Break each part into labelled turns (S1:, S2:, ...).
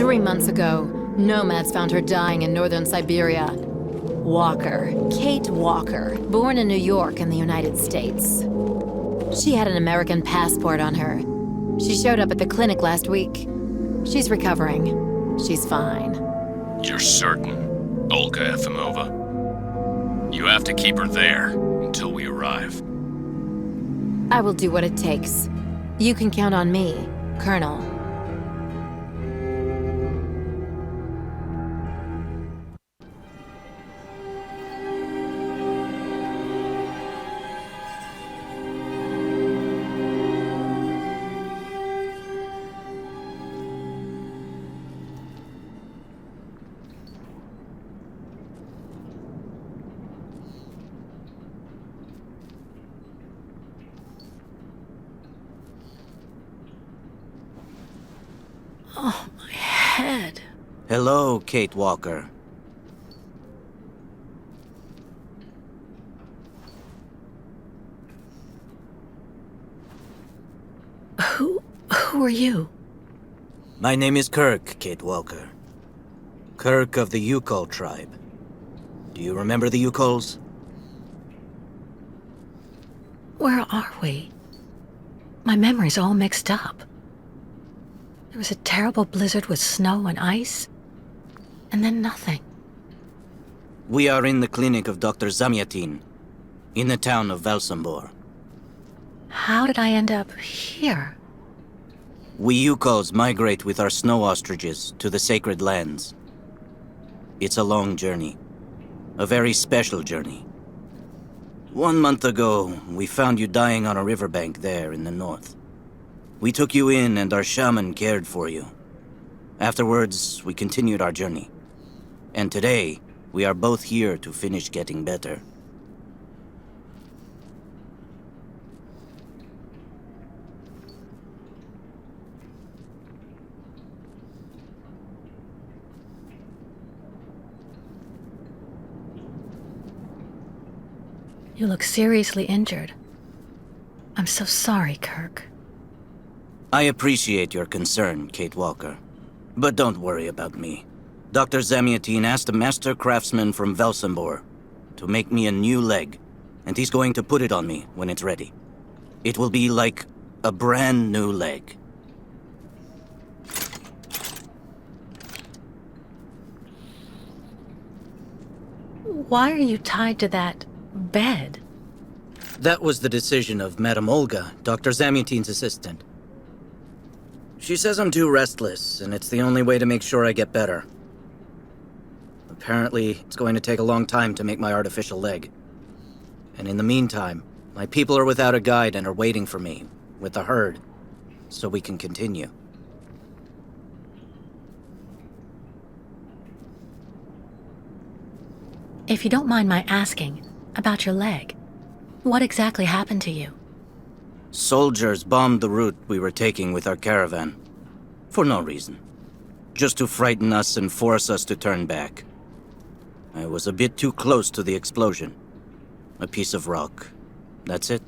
S1: 3 months ago, nomads found her dying in northern Syberia. Walker, Kate Walker, born in New York in the United States. She had an American passport on her. She showed up at the clinic last week. She's recovering. She's fine.
S2: You're certain, Olga Efimova? You have to keep her there until we arrive.
S1: I will do what it takes. You can count on me, Colonel. Oh, my head.
S3: Hello, Kate Walker.
S1: Who are you?
S3: My name is Kirk, Kate Walker. Kirk of the Yukol tribe. Do you remember the Yukols?
S4: Where are we? My memory's all mixed up. There was a terrible blizzard with snow and ice, and then nothing.
S3: We are in the clinic of Dr. Zamyatin, in the town of Valsambor.
S4: How did I end up here?
S3: We Yukols migrate with our snow ostriches to the sacred lands. It's a long journey. A very special journey. 1 month ago, we found you dying on a riverbank there in the north. We took you in and our shaman cared for you. Afterwards, we continued our journey. And today, we are both here to finish getting better.
S4: You look seriously injured. I'm so sorry, Kirk.
S3: I appreciate your concern, Kate Walker. But don't worry about me. Dr. Zamyatin asked a master craftsman from Valsambor to make me a new leg, and he's going to put it on me when it's ready. It will be like a brand new leg.
S4: Why are you tied to that bed?
S3: That was the decision of Madame Olga, Dr. Zamyatin's assistant. She says I'm too restless, and it's the only way to make sure I get better. Apparently, it's going to take a long time to make my artificial leg. And in the meantime, my people are without a guide and are waiting for me, with the herd, so we can continue.
S4: If you don't mind my asking about your leg, what exactly happened to you?
S3: Soldiers bombed the route we were taking with our caravan. For no reason. Just to frighten us and force us to turn back. I was a bit too close to the explosion. A piece of rock. That's it.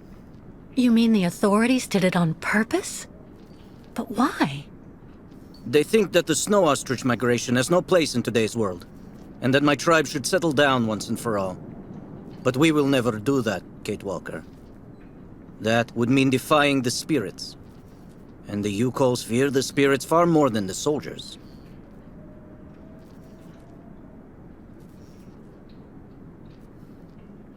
S4: You mean the authorities did it on purpose? But why?
S3: They think that the snow ostrich migration has no place in today's world, and that my tribe should settle down once and for all. But we will never do that, Kate Walker. That would mean defying the spirits. And the Yukols fear the spirits far more than the soldiers.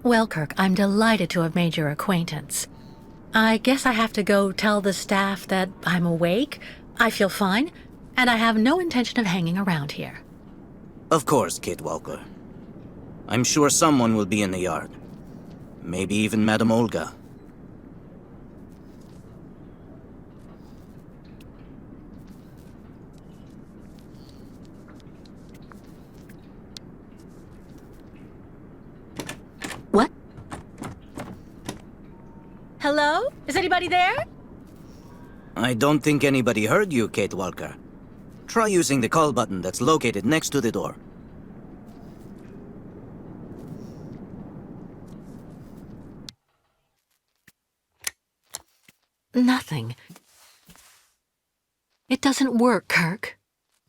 S4: Well, Kirk, I'm delighted to have made your acquaintance. I guess I have to go tell the staff that I'm awake, I feel fine, and I have no intention of hanging around here.
S3: Of course, Kate Walker. I'm sure someone will be in the yard. Maybe even Madame Olga.
S4: What? Hello? Is anybody there?
S3: I don't think anybody heard you, Kate Walker. Try using the call button that's located next to the door.
S4: Nothing. It doesn't work, Kirk.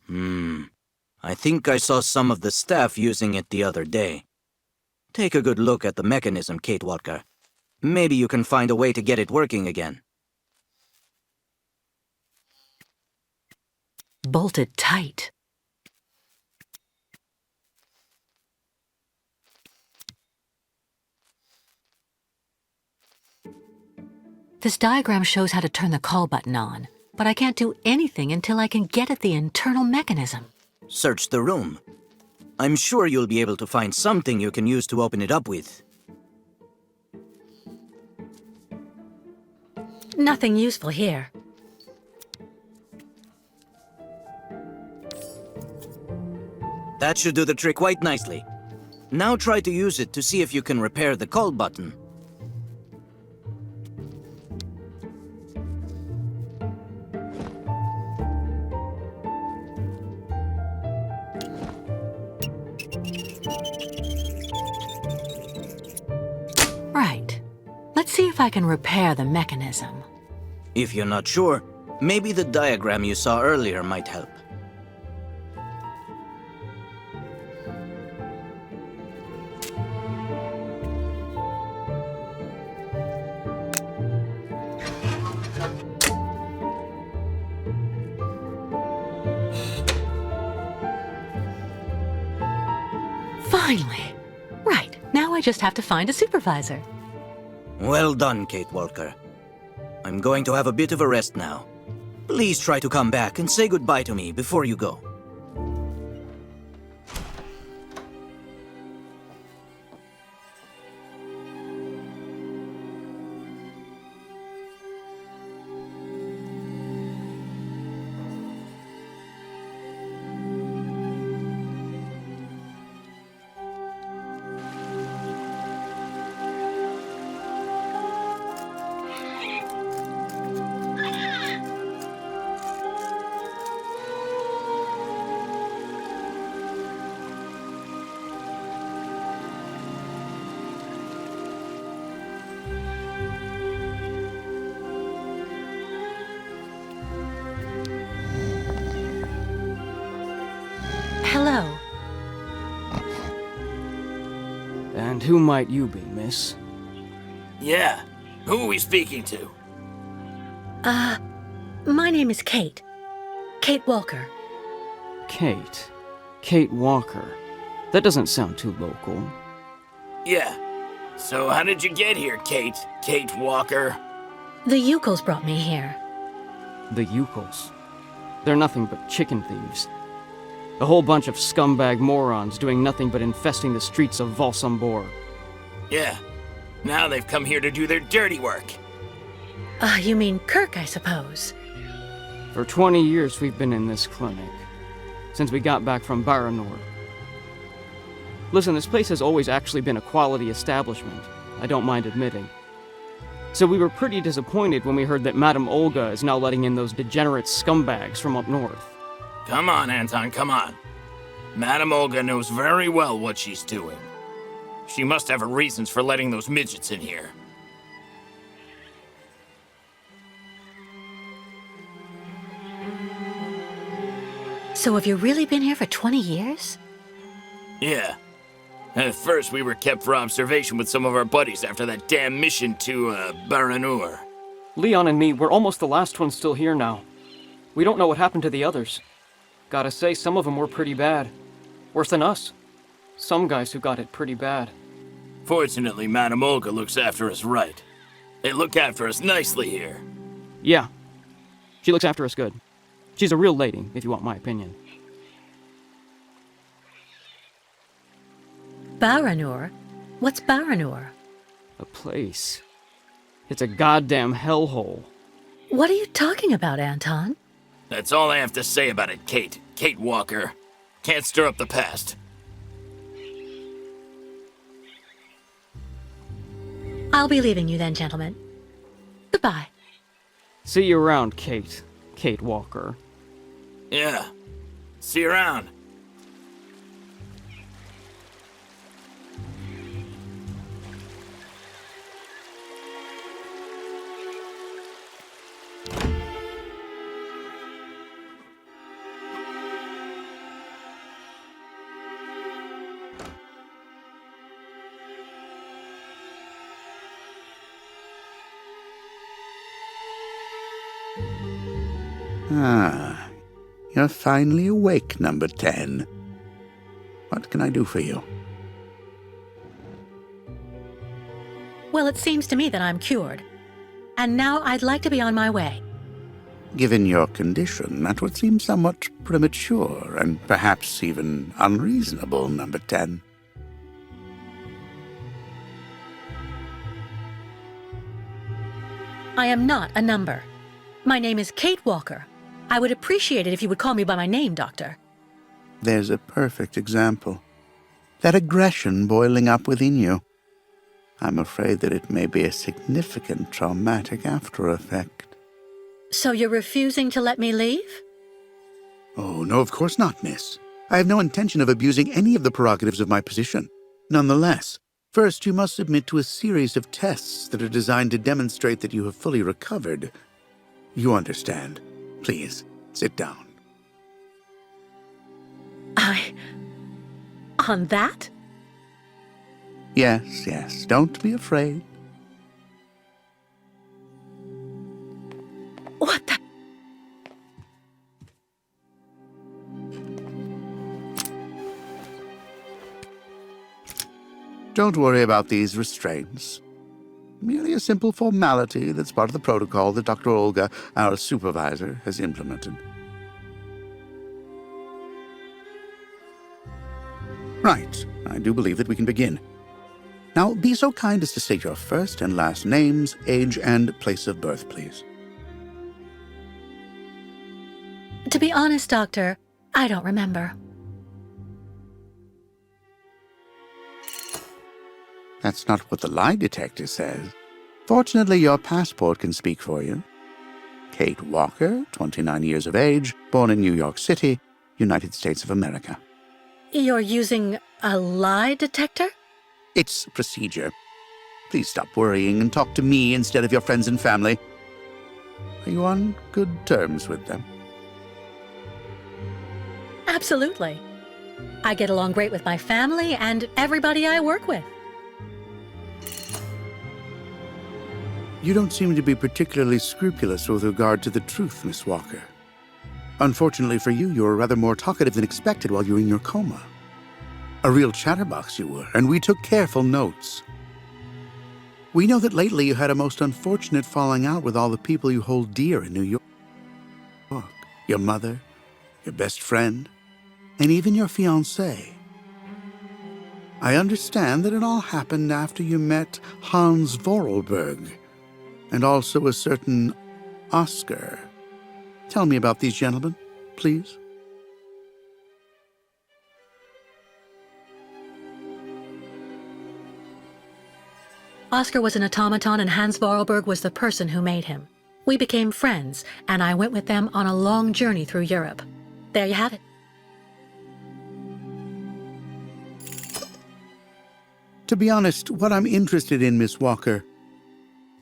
S3: I think I saw some of the staff using it the other day. Take a good look at the mechanism, Kate Walker. Maybe you can find a way to get it working again.
S4: Bolted tight. This diagram shows how to turn the call button on, but I can't do anything until I can get at the internal mechanism.
S3: Search the room. I'm sure you'll be able to find something you can use to open it up with.
S4: Nothing useful here.
S3: That should do the trick quite nicely. Now try to use it to see if you can repair the call button.
S4: Right. Let's see if I can repair the mechanism.
S3: If you're not sure, maybe the diagram you saw earlier might help.
S4: Finally! Right, now I just have to find a supervisor.
S3: Well done, Kate Walker. I'm going to have a bit of a rest now. Please try to come back and say goodbye to me before you go.
S4: Hello.
S5: And who might you be, miss?
S6: Yeah. Who are we speaking to?
S4: My name is Kate. Kate Walker.
S5: Kate. Kate Walker. That doesn't sound too local.
S6: Yeah. So how did you get here, Kate? Kate Walker?
S4: The Yukos brought me here.
S5: The Yukos. They're nothing but chicken thieves. A whole bunch of scumbag morons doing nothing but infesting the streets of Valsambor.
S6: Yeah. Now they've come here to do their dirty work.
S4: You mean Kirk, I suppose.
S5: For 20 years we've been in this clinic. Since we got back from Baranor. Listen, this place has always actually been a quality establishment. I don't mind admitting. So we were pretty disappointed when we heard that Madame Olga is now letting in those degenerate scumbags from up north.
S6: Come on, Anton, come on. Madame Olga knows very well what she's doing. She must have her reasons for letting those midgets in here.
S4: So have you really been here for 20 years?
S6: Yeah. At first, we were kept for observation with some of our buddies after that damn mission to, Baranur.
S5: Leon and me, we're almost the last ones still here now. We don't know what happened to the others. Gotta say, some of them were pretty bad. Worse than us. Some guys who got it pretty bad.
S6: Fortunately, Madame Olga looks after us right. They look after us nicely here.
S5: Yeah. She looks after us good. She's a real lady, if you want my opinion.
S4: Baranur? What's Baranur?
S5: A place. It's a goddamn hellhole.
S4: What are you talking about, Anton?
S6: That's all I have to say about it, Kate. Kate Walker. Can't stir up the past.
S4: I'll be leaving you then, gentlemen. Goodbye.
S5: See you around, Kate. Kate Walker.
S6: Yeah. See you around.
S7: Ah, you're finally awake, number 10. What can I do for you?
S4: Well, it seems to me that I'm cured. And now I'd like to be on my way.
S7: Given your condition, that would seem somewhat premature and perhaps even unreasonable, number 10.
S4: I am not a number. My name is Kate Walker. I would appreciate it if you would call me by my name, Doctor.
S7: There's a perfect example. That aggression boiling up within you. I'm afraid that it may be a significant traumatic after effect.
S4: So you're refusing to let me leave?
S7: Oh, no, of course not, miss. I have no intention of abusing any of the prerogatives of my position. Nonetheless, first you must submit to a series of tests that are designed to demonstrate that you have fully recovered. You understand. Please, sit down.
S4: On that?
S7: Yes, yes, don't be afraid.
S4: What the?
S7: Don't worry about these restraints. Merely a simple formality that's part of the protocol that Dr. Olga, our supervisor, has implemented. Right, I do believe that we can begin. Now, be so kind as to state your first and last names, age, and place of birth, please.
S4: To be honest, Doctor, I don't remember.
S7: That's not what the lie detector says. Fortunately, your passport can speak for you. Kate Walker, 29 years of age, born in New York City, United States of America.
S4: You're using a lie detector?
S7: It's procedure. Please stop worrying and talk to me instead of your friends and family. Are you on good terms with them?
S4: Absolutely. I get along great with my family and everybody I work with.
S7: You don't seem to be particularly scrupulous with regard to the truth, Miss Walker. Unfortunately for you, you were rather more talkative than expected while you were in your coma. A real chatterbox you were, and we took careful notes. We know that lately you had a most unfortunate falling out with all the people you hold dear in New York. Your mother, your best friend, and even your fiancé. I understand that it all happened after you met Hans Vorarlberg, and also a certain Oscar. Tell me about these gentlemen, please.
S4: Oscar was an automaton and Hans Vorarlberg was the person who made him. We became friends, and I went with them on a long journey through Europe. There you have it.
S7: To be honest, what I'm interested in, Miss Walker,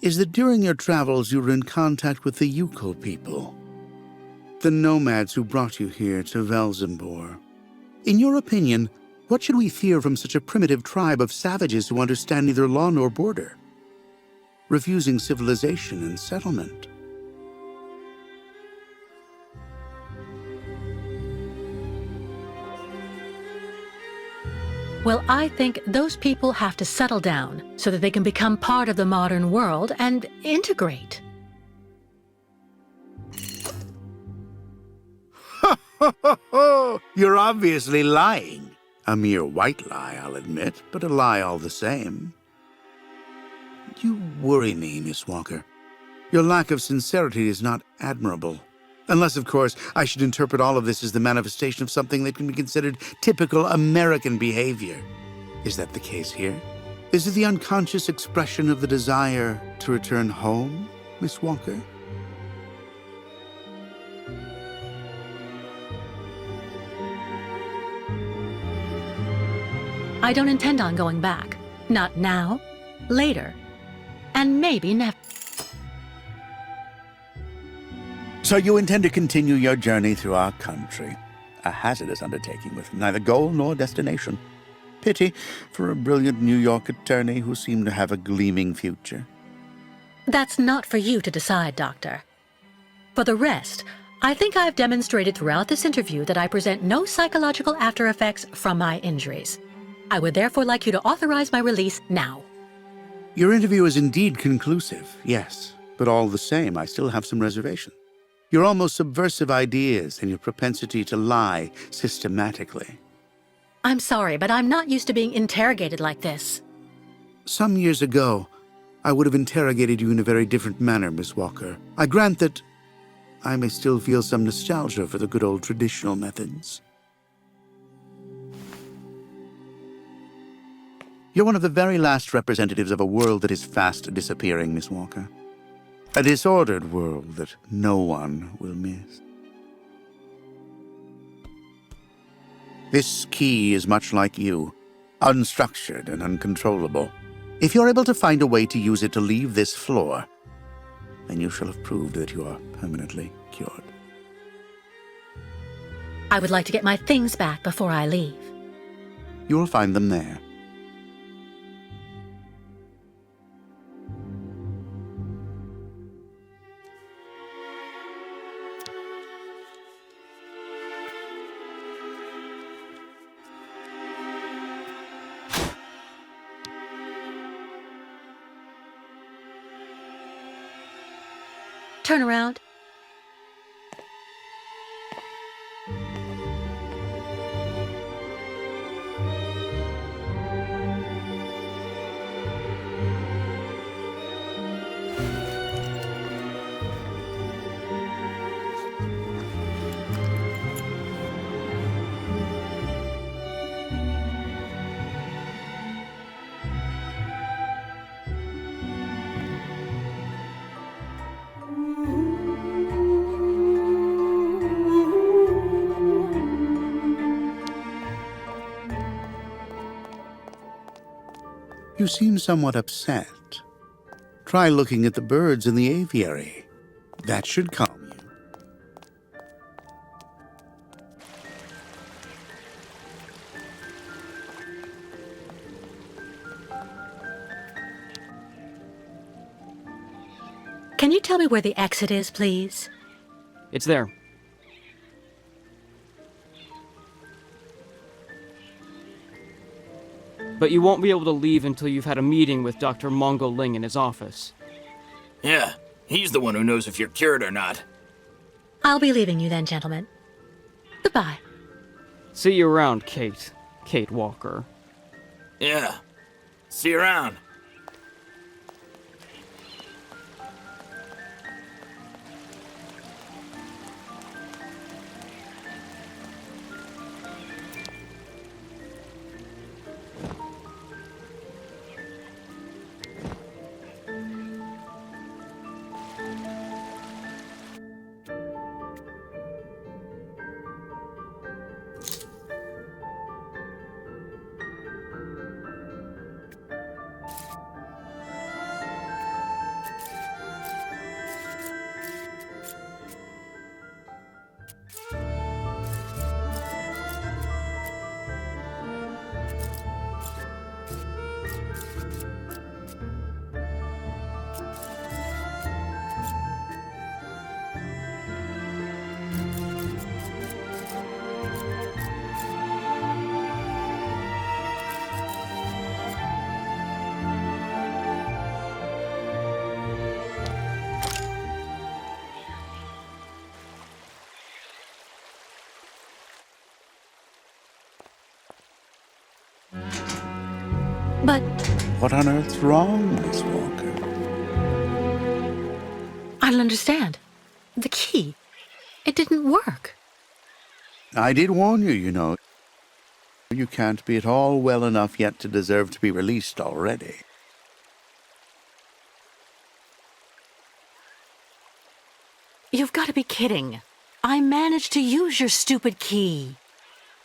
S7: is that during your travels you were in contact with the Yukon people, the nomads who brought you here to Velzembor. In your opinion, what should we fear from such a primitive tribe of savages who understand neither law nor border, refusing civilization and settlement?
S4: Well, I think those people have to settle down so that they can become part of the modern world and integrate.
S7: You're obviously lying. A mere white lie, I'll admit, but a lie all the same. You worry me, Miss Walker. Your lack of sincerity is not admirable. Unless, of course, I should interpret all of this as the manifestation of something that can be considered typical American behavior. Is that the case here? Is it the unconscious expression of the desire to return home, Miss Walker?
S4: I don't intend on going back. Not now, later, and maybe never.
S7: So you intend to continue your journey through our country. A hazardous undertaking with neither goal nor destination. Pity for a brilliant New York attorney who seemed to have a gleaming future.
S4: That's not for you to decide, Doctor. For the rest, I think I've demonstrated throughout this interview that I present no psychological after effects from my injuries. I would therefore like you to authorize my release now.
S7: Your interview is indeed conclusive, yes. But all the same, I still have some reservation. Your almost subversive ideas and your propensity to lie systematically.
S4: I'm sorry, but I'm not used to being interrogated like this.
S7: Some years ago, I would have interrogated you in a very different manner, Miss Walker. I grant that I may still feel some nostalgia for the good old traditional methods. You're one of the very last representatives of a world that is fast disappearing, Miss Walker. A disordered world that no one will miss. This key is much like you, unstructured and uncontrollable. If you're able to find a way to use it to leave this floor, then you shall have proved that you are permanently cured.
S4: I would like to get my things back before I leave.
S7: You will find them there.
S4: Turn around.
S7: You seem somewhat upset. Try looking at the birds in the aviary. That should calm you.
S4: Can you tell me where the exit is, please?
S5: It's there. But you won't be able to leave until you've had a meeting with Dr. Mongo Ling in his office.
S6: Yeah, he's the one who knows if you're cured or not.
S4: I'll be leaving you then, gentlemen. Goodbye.
S5: See you around, Kate. Kate Walker.
S6: Yeah. See you around.
S4: But
S7: What on earth's wrong, Miss Walker?
S4: I don't understand. The key. It didn't work.
S7: I did warn you, you know. You can't be at all well enough yet to deserve to be released already.
S4: You've got to be kidding. I managed to use your stupid key.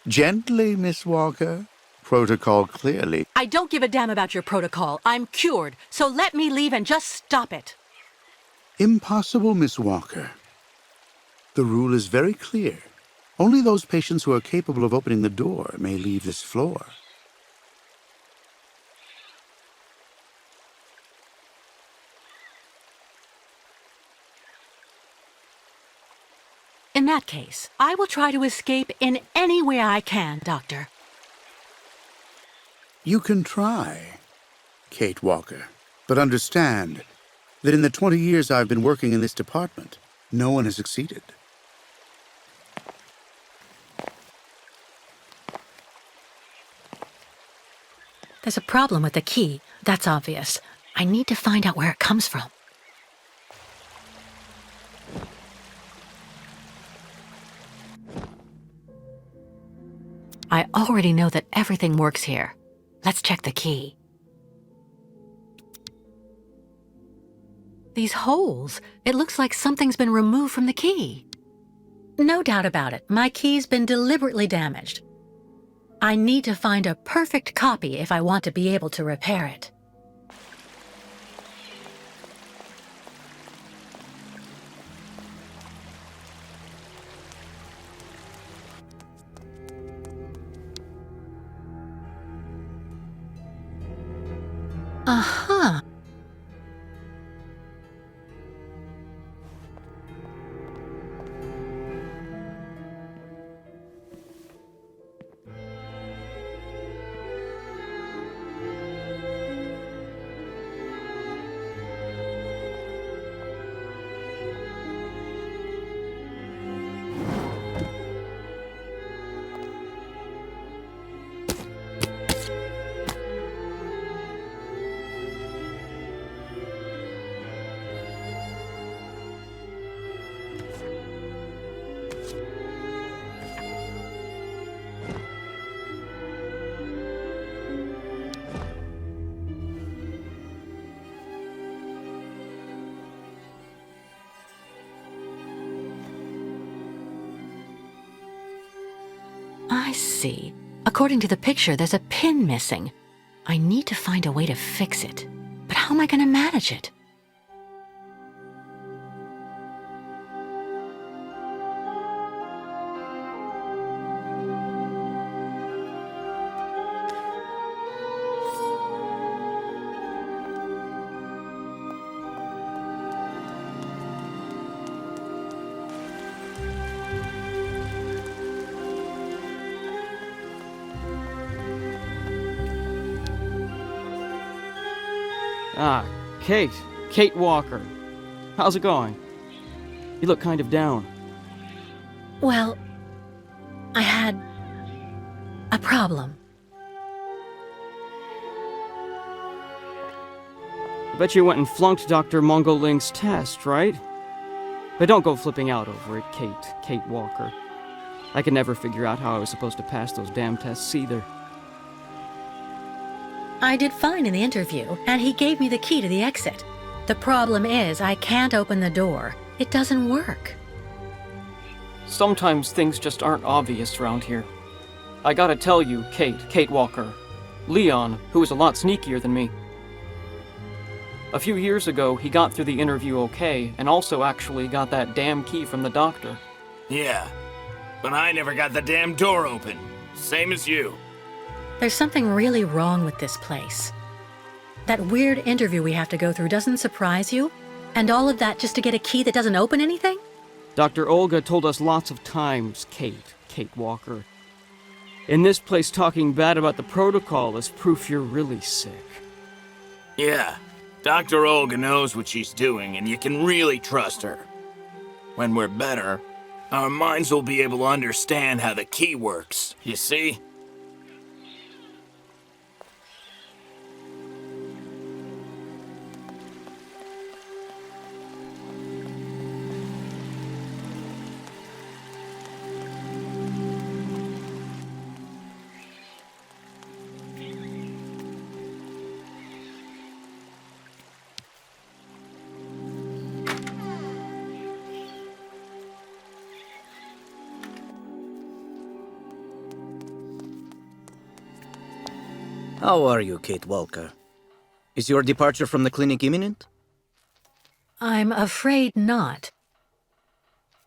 S7: Gently, Miss Walker. Protocol clearly.
S4: I don't give a damn about your protocol. I'm cured, so let me leave and just stop it.
S7: Impossible, Miss Walker. The rule is very clear. Only those patients who are capable of opening the door may leave this floor.
S4: In that case, I will try to escape in any way I can, Doctor.
S7: You can try, Kate Walker, but understand that in the 20 years I've been working in this department, no one has succeeded.
S4: There's a problem with the key, that's obvious. I need to find out where it comes from. I already know that everything works here. Let's check the key. These holes, it looks like something's been removed from the key. No doubt about it, my key's been deliberately damaged. I need to find a perfect copy if I want to be able to repair it. Uh-huh. I see. According to the picture, there's a pin missing. I need to find a way to fix it. But how am I going to manage it?
S5: Ah, Kate. Kate Walker. How's it going? You look kind of down.
S4: Well, I had a problem.
S5: I bet you went and flunked Dr. Mongoling's test, right? But don't go flipping out over it, Kate Walker. I could never figure out how I was supposed to pass those damn tests either.
S4: I did fine in the interview, and he gave me the key to the exit. The problem is, I can't open the door. It doesn't work.
S5: Sometimes things just aren't obvious around here. I gotta tell you, Kate Walker. Leon, who is a lot sneakier than me. A few years ago, he got through the interview okay, and also actually got that damn key from the doctor.
S6: Yeah, but I never got the damn door open. Same as you.
S4: There's something really wrong with this place. That weird interview we have to go through doesn't surprise you? And all of that just to get a key that doesn't open anything?
S5: Dr. Olga told us lots of times, Kate Walker. In this place, talking bad about the protocol is proof you're really sick.
S6: Yeah, Dr. Olga knows what she's doing, and you can really trust her. When we're better, our minds will be able to understand how the key works, you see?
S3: How are you, Kate Walker? Is your departure from the clinic imminent?
S4: I'm afraid not.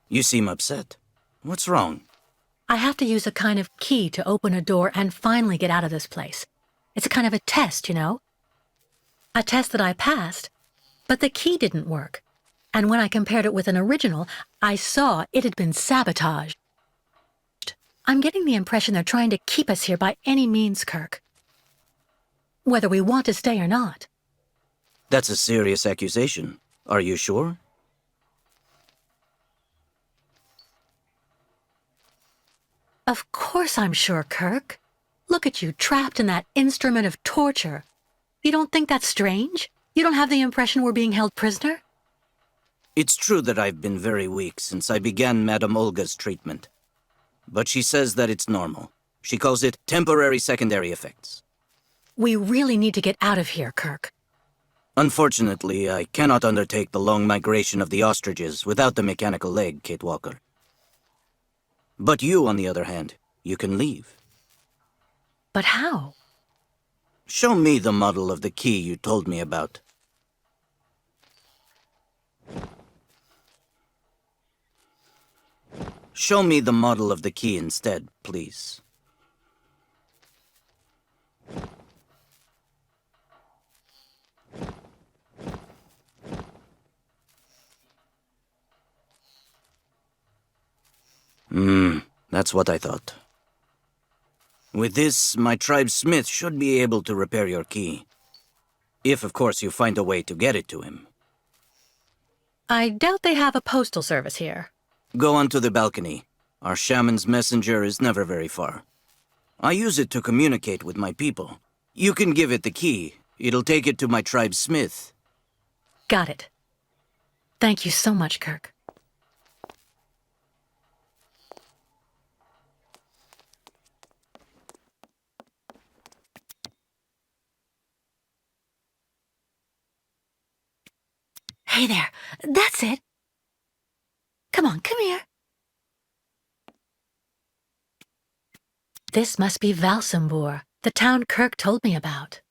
S3: You seem upset. What's wrong?
S4: I have to use a kind of key to open a door and finally get out of this place. It's a kind of a test, you know? A test that I passed, but the key didn't work. And when I compared it with an original, I saw it had been sabotaged. I'm getting the impression they're trying to keep us here by any means, Kirk. Whether we want to stay or not.
S3: That's a serious accusation. Are you sure?
S4: Of course I'm sure, Kirk. Look at you, trapped in that instrument of torture. You don't think that's strange? You don't have the impression we're being held prisoner?
S3: It's true that I've been very weak since I began Madame Olga's treatment. But she says that it's normal. She calls it temporary secondary effects.
S4: We really need to get out of here, Kirk.
S3: Unfortunately, I cannot undertake the long migration of the ostriches without the mechanical leg, Kate Walker. But you, on the other hand, you can leave.
S4: But how?
S3: Show me the model of the key you told me about. Show me the model of the key instead, please. That's what I thought. With this, my tribe's smith should be able to repair your key. If, of course, you find a way to get it to him.
S4: I doubt they have a postal service here.
S3: Go onto the balcony. Our shaman's messenger is never very far. I use it to communicate with my people. You can give it the key. It'll take it to my tribe's smith.
S4: Got it. Thank you so much, Kirk. Hey there. That's it. Come on, come here. This must be Valsambur, the town Kirk told me about.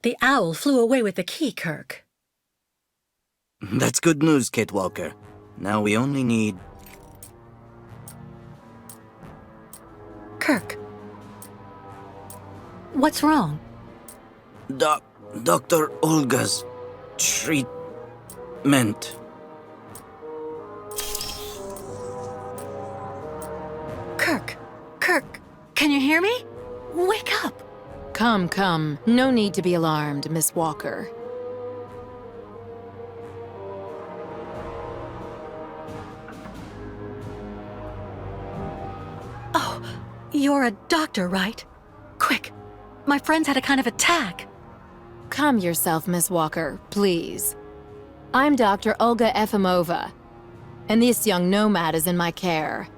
S4: The owl flew away with the key, Kirk.
S3: That's good news, Kate Walker. Now we only need...
S4: Kirk. What's wrong?
S3: Dr. Olga's treatment.
S4: Kirk, can you hear me? Wake up!
S1: Come. No need to be alarmed, Miss Walker.
S4: Oh, you're a doctor, right? Quick, my friend's had a kind of attack.
S1: Calm yourself, Miss Walker, please. I'm Dr. Olga Efimova, and this young nomad is in my care.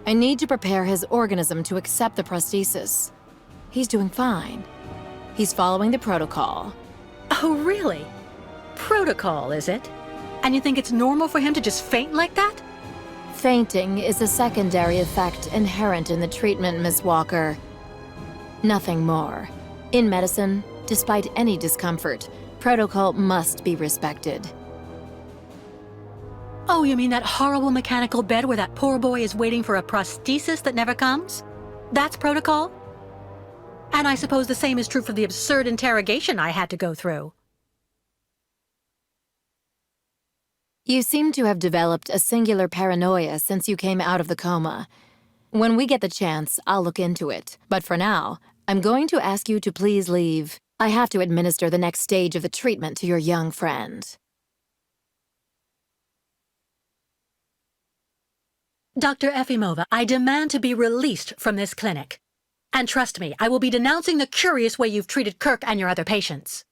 S1: I need to prepare his organism to accept the prosthesis. He's doing fine. He's following the protocol.
S4: Oh, really? Protocol, is it? And you think it's normal for him to just faint like that?
S1: Fainting is a secondary effect inherent in the treatment, Miss Walker. Nothing more. In medicine, despite any discomfort, protocol must be respected.
S4: Oh, you mean that horrible mechanical bed where that poor boy is waiting for a prosthesis that never comes? That's protocol? And I suppose the same is true for the absurd interrogation I had to go through.
S1: You seem to have developed a singular paranoia since you came out of the coma. When we get the chance, I'll look into it. But for now, I'm going to ask you to please leave. I have to administer the next stage of the treatment to your young friend.
S4: Dr. Efimova, I demand to be released from this clinic. And trust me, I will be denouncing the curious way you've treated Kirk and your other patients.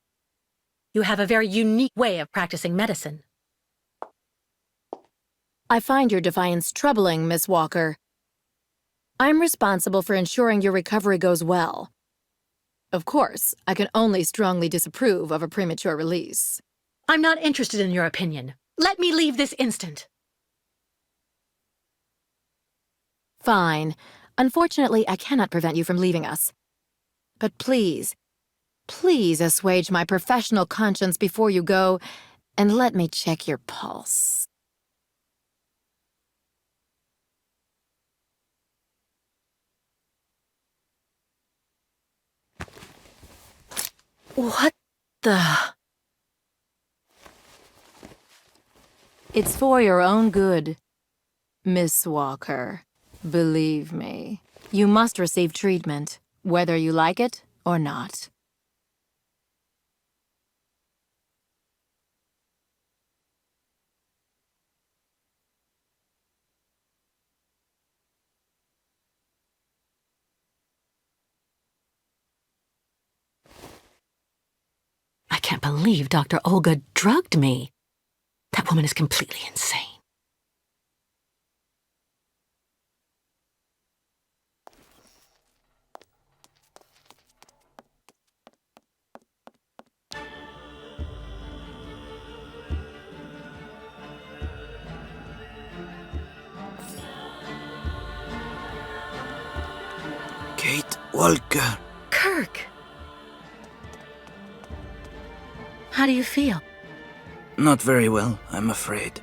S4: You have a very unique way of practicing medicine.
S1: I find your defiance troubling, Miss Walker. I'm responsible for ensuring your recovery goes well. Of course, I can only strongly disapprove of a premature release.
S4: I'm not interested in your opinion. Let me leave this instant.
S1: Fine. Unfortunately, I cannot prevent you from leaving us. But please assuage my professional conscience before you go, and let me check your pulse.
S4: What the...
S1: It's for your own good, Miss Walker. Believe me, you must receive treatment, whether you like it or not.
S4: I can't believe Dr. Olga drugged me. That woman is completely insane.
S3: Kate Walker.
S4: Kirk! How do you feel?
S3: Not very well, I'm afraid.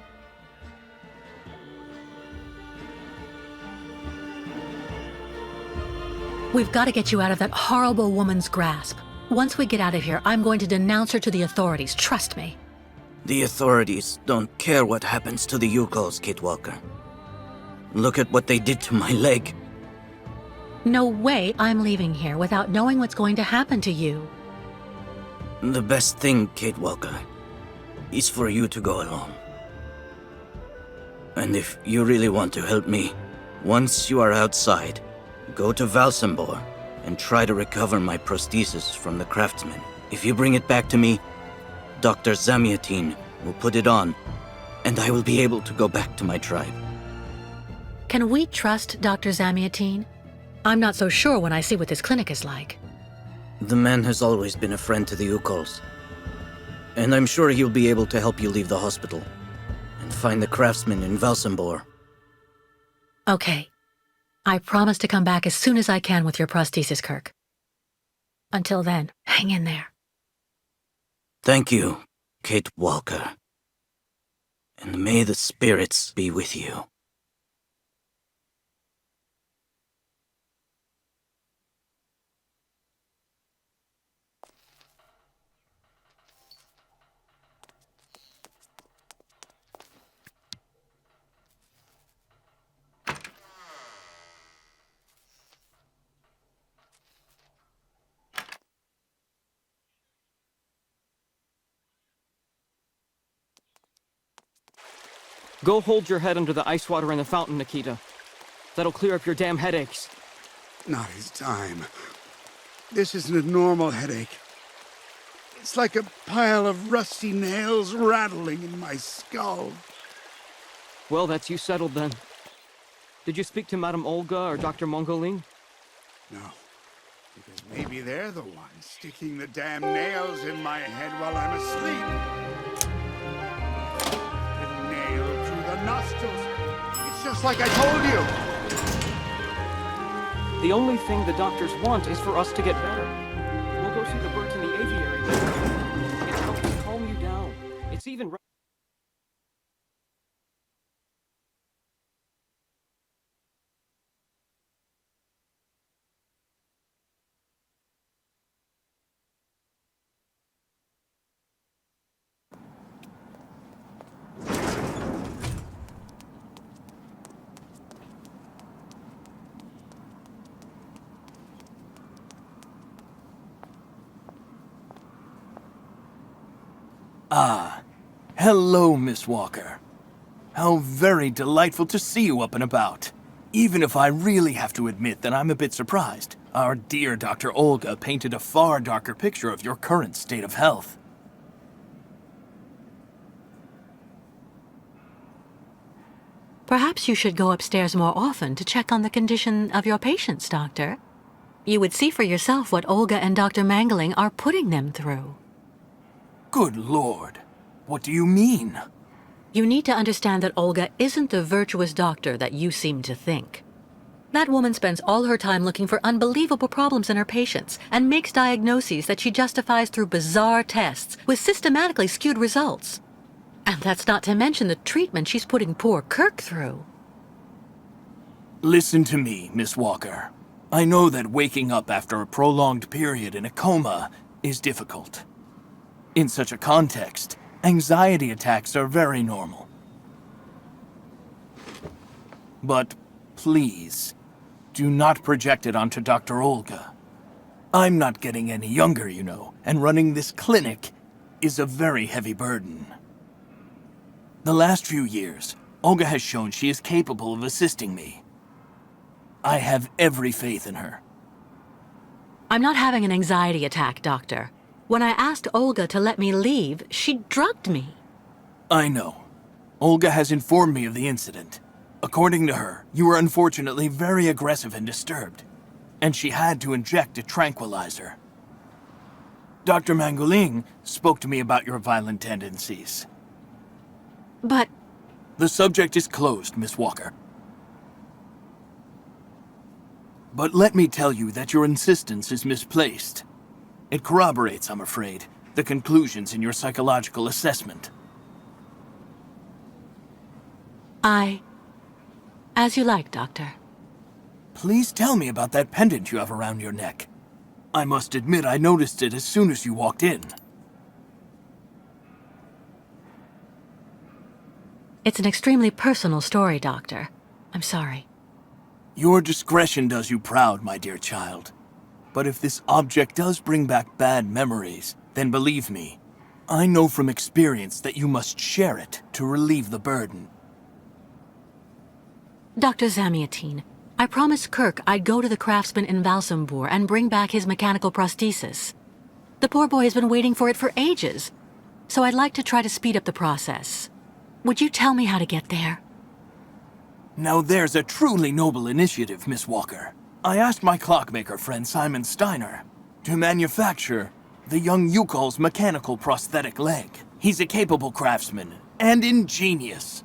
S4: We've got to get you out of that horrible woman's grasp. Once we get out of here, I'm going to denounce her to the authorities, trust me.
S3: The authorities don't care what happens to the Yukos, Kate Walker. Look at what they did to my leg.
S4: No way I'm leaving here without knowing what's going to happen to you.
S3: The best thing, Kate Walker, is for you to go alone. And if you really want to help me, once you are outside, go to Valsambor and try to recover my prosthesis from the craftsman. If you bring it back to me, Dr. Zamiatin will put it on, and I will be able to go back to my tribe.
S4: Can we trust Dr. Zamiatin? I'm not so sure when I see what this clinic is like.
S3: The man has always been a friend to the Yukols. And I'm sure he'll be able to help you leave the hospital and find the craftsman in Valsambor.
S4: Okay. I promise to come back as soon as I can with your prosthesis, Kirk. Until then, hang in there.
S3: Thank you, Kate Walker. And may the spirits be with you.
S5: Go hold your head under the ice water in the fountain, Nikita. That'll clear up your damn headaches.
S7: Not his time. This isn't a normal headache. It's like a pile of rusty nails rattling in my skull.
S5: Well, that's you settled then. Did you speak to Madame Olga or Dr. Mongolin?
S7: No, because maybe they're the ones sticking the damn nails in my head while I'm asleep. The nail through the nostrils. It's just like I told you.
S5: The only thing the doctors want is for us to get better. We'll go see the birds in the aviary. It helps calm you down. It's even...
S6: Ah, hello, Miss Walker. How very delightful to see you up and about. Even if I really have to admit that I'm a bit surprised. Our dear Dr. Olga painted a far darker picture of your current state of health.
S4: Perhaps you should go upstairs more often to check on the condition of your patients, Doctor. You would see for yourself what Olga and Dr. Mangling are putting them through.
S6: Good Lord, what do you mean?
S4: You need to understand that Olga isn't the virtuous doctor that you seem to think. That woman spends all her time looking for unbelievable problems in her patients and makes diagnoses that she justifies through bizarre tests with systematically skewed results. And that's not to mention the treatment she's putting poor Kirk through.
S6: Listen to me, Miss Walker. I know that waking up after a prolonged period in a coma is difficult. In such a context, anxiety attacks are very normal. But please, do not project it onto Dr. Olga. I'm not getting any younger, you know, and running this clinic is a very heavy burden. The last few years, Olga has shown she is capable of assisting me. I have every faith in her.
S4: I'm not having an anxiety attack, Doctor. When I asked Olga to let me leave, she drugged me.
S6: I know. Olga has informed me of the incident. According to her, you were unfortunately very aggressive and disturbed, and she had to inject a tranquilizer. Dr. Mangolin spoke to me about your violent tendencies.
S4: But...
S6: The subject is closed, Miss Walker. But let me tell you that your insistence is misplaced. It corroborates, I'm afraid, the conclusions in your psychological assessment.
S4: As you like, Doctor.
S6: Please tell me about that pendant you have around your neck. I must admit I noticed it as soon as you walked in.
S4: It's an extremely personal story, Doctor. I'm sorry.
S6: Your discretion does you proud, my dear child. But if this object does bring back bad memories, then believe me, I know from experience that you must share it to relieve the burden.
S4: Dr. Zamiatine, I promised Kirk I'd go to the craftsman in Valsambur and bring back his mechanical prosthesis. The poor boy has been waiting for it for ages, so I'd like to try to speed up the process. Would you tell me how to get there?
S6: Now there's a truly noble initiative, Miss Walker. I asked my clockmaker friend Simon Steiner to manufacture the young Yukol's mechanical prosthetic leg. He's a capable craftsman and ingenious.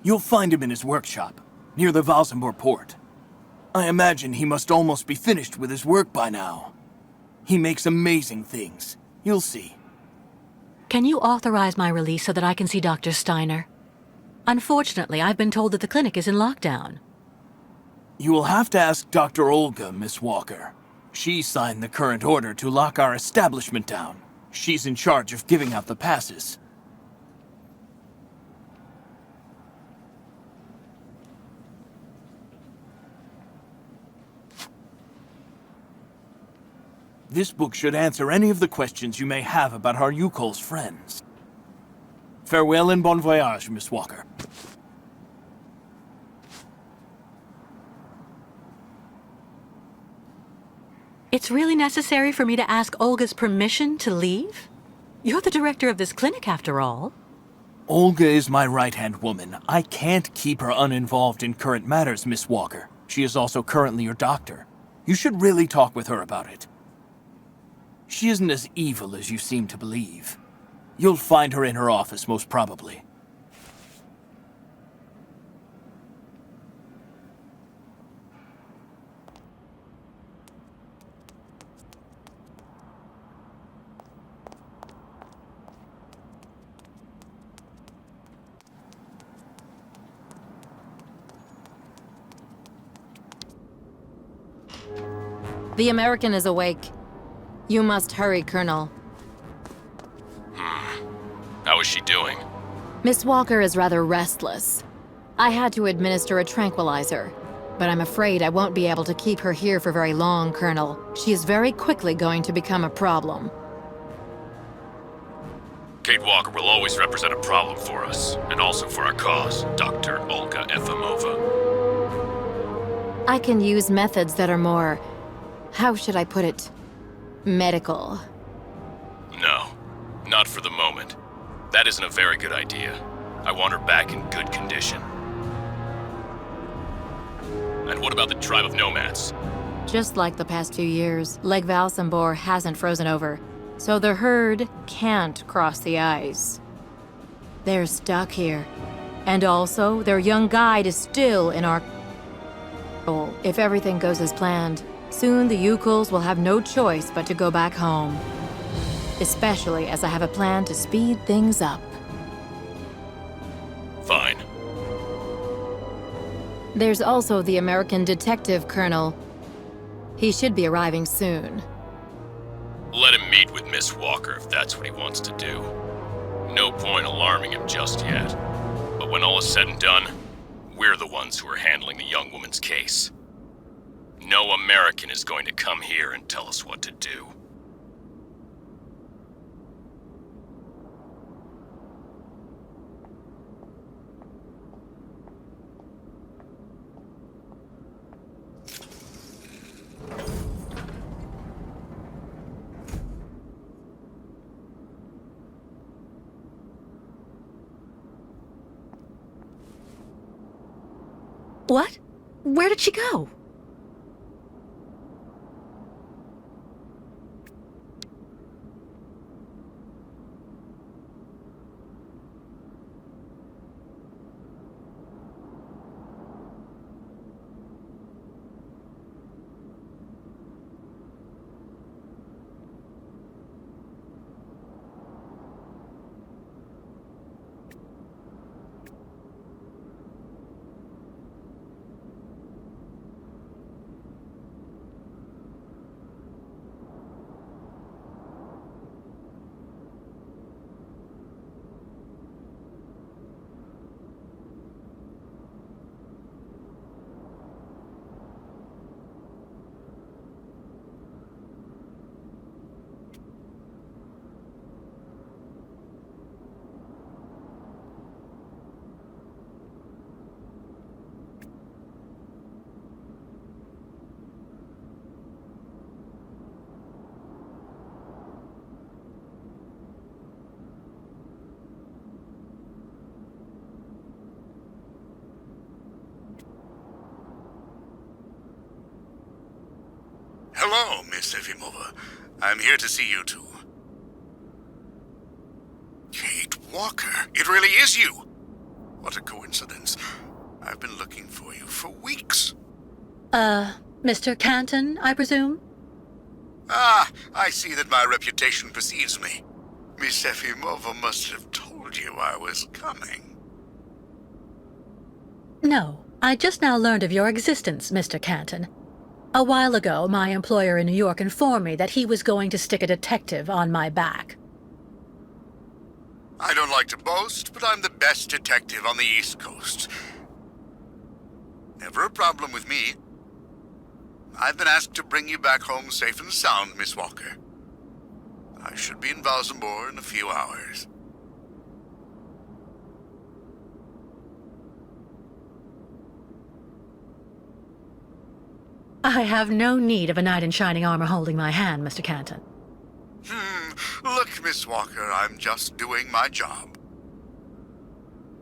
S6: You'll find him in his workshop, near the Valsambur port. I imagine he must almost be finished with his work by now. He makes amazing things. You'll see.
S4: can you authorize my release so that I can see Dr. Steiner? Unfortunately, I've been told that the clinic is in lockdown.
S6: You will have to ask Dr. Olga, Miss Walker. She signed the current order to lock our establishment down. She's in charge of giving out the passes. This book should answer any of the questions you may have about our Yukol's friends. Farewell and bon voyage, Miss Walker.
S4: It's really necessary for me to ask Olga's permission to leave? You're the director of this clinic, after all.
S6: Olga is my right-hand woman. I can't keep her uninvolved in current matters, Miss Walker. She is also currently your doctor. You should really talk with her about it. She isn't as evil as you seem to believe. You'll find her in her office, most probably.
S1: The American is awake. You must hurry, Colonel.
S2: How is she doing?
S1: Miss Walker is rather restless. I had to administer a tranquilizer, but I'm afraid I won't be able to keep her here for very long, Colonel. She is very quickly going to become a problem.
S2: Kate Walker will always represent a problem for us, and also for our cause, Dr. Olga Efimova.
S1: I can use methods that are more, how should I put it, medical.
S2: No, not for the moment. That isn't a very good idea. I want her back in good condition. And what about the tribe of nomads?
S1: Just like the past 2 years, Lake Valsambor hasn't frozen over, so the herd can't cross the ice. They're stuck here. And also, their young guide is still in our control. If everything goes as planned, soon the Yukols will have no choice but to go back home. Especially as I have a plan to speed things up.
S2: Fine.
S1: There's also the American detective, Colonel. He should be arriving soon.
S2: Let him meet with Miss Walker if that's what he wants to do. No point alarming him just yet. But when all is said and done, we're the ones who are handling the young woman's case. No American is going to come here and tell us what to do.
S4: What? Where did she go?
S7: Hello, Miss Efimova. I'm here to see you too. Kate Walker, it really is you! What a coincidence. I've been looking for you for weeks.
S4: Mr. Canton, I presume?
S7: Ah, I see that my reputation precedes me. Miss Efimova must have told you I was coming.
S4: No, I just now learned of your existence, Mr. Canton. A while ago, my employer in New York informed me that he was going to stick a detective on my back.
S7: I don't like to boast, but I'm the best detective on the East Coast. Never a problem with me. I've been asked to bring you back home safe and sound, Miss Walker. I should be in Valsambor in a few hours.
S4: I have no need of a knight in shining armor holding my hand, Mr. Canton.
S7: Look, Miss Walker, I'm just doing my job.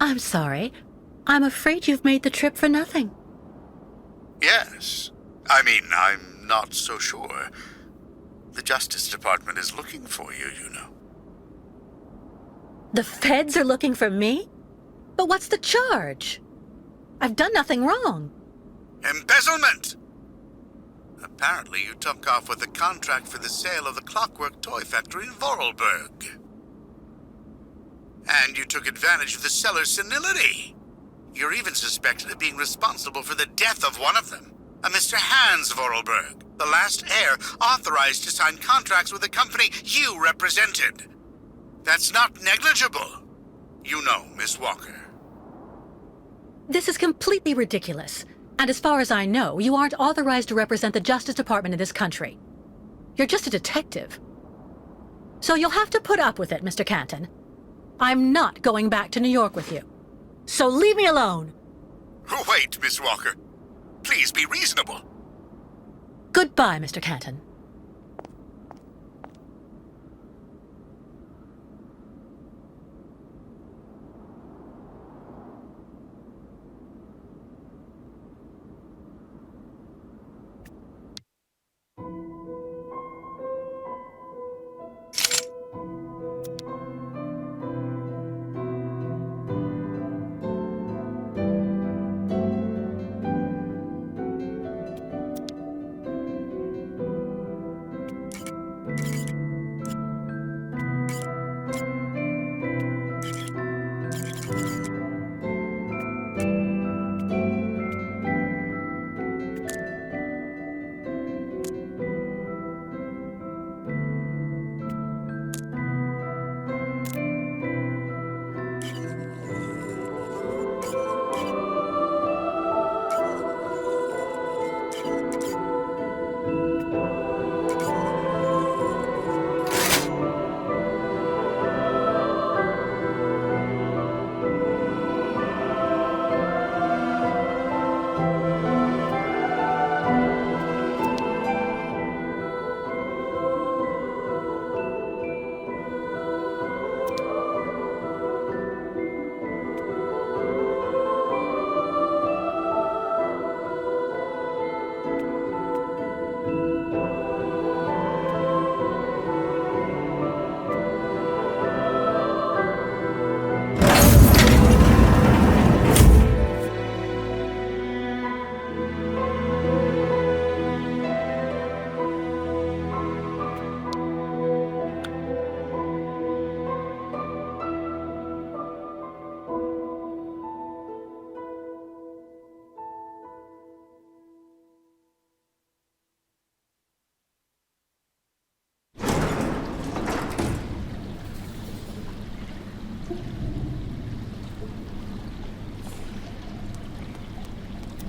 S4: I'm sorry. I'm afraid you've made the trip for nothing.
S7: Yes. I mean, I'm not so sure. The Justice Department is looking for you, you know.
S4: The feds are looking for me? But what's the charge? I've done nothing wrong.
S7: Embezzlement! Apparently you took off with a contract for the sale of the Clockwork toy factory in Vorarlberg. And you took advantage of the seller's senility. You're even suspected of being responsible for the death of one of them, a Mr. Hans Vorarlberg, the last heir authorized to sign contracts with the company you represented. That's not negligible. You know, Miss Walker.
S4: This is completely ridiculous. And as far as I know, you aren't authorized to represent the Justice Department in this country. You're just a detective. So you'll have to put up with it, Mr. Canton. I'm not going back to New York with you. So leave me alone!
S7: Wait, Miss Walker. Please be reasonable.
S4: Goodbye, Mr. Canton.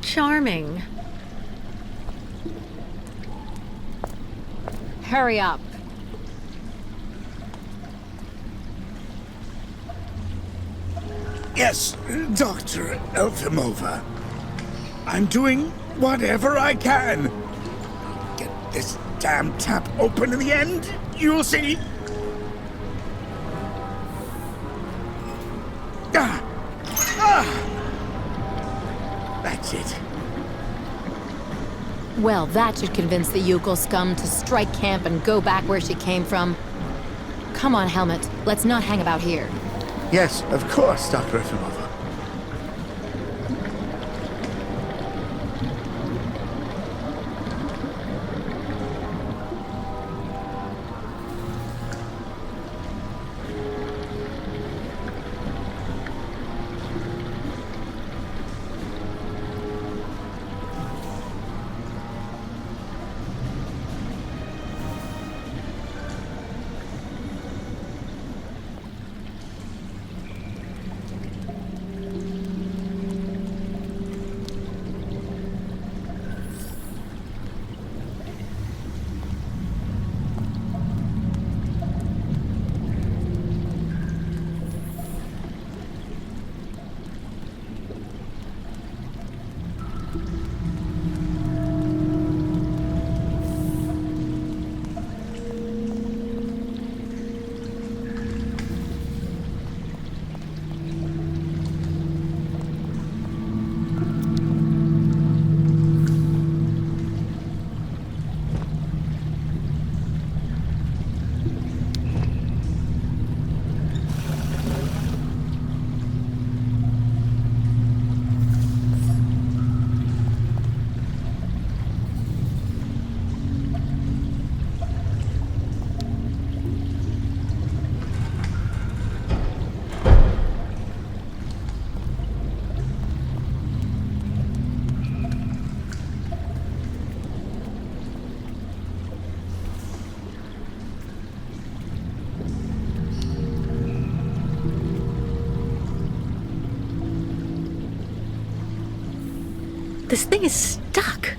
S4: Charming.
S1: Hurry up.
S7: Yes, Dr. Elfimova. I'm doing whatever I can. Get this damn tap open in the end, you'll see. That's it.
S1: Well, that should convince the Yukon scum to strike camp and go back where she came from. Come on, Helmut. Let's not hang about here.
S7: Yes, of course, Dr. Efimova.
S4: This thing is stuck.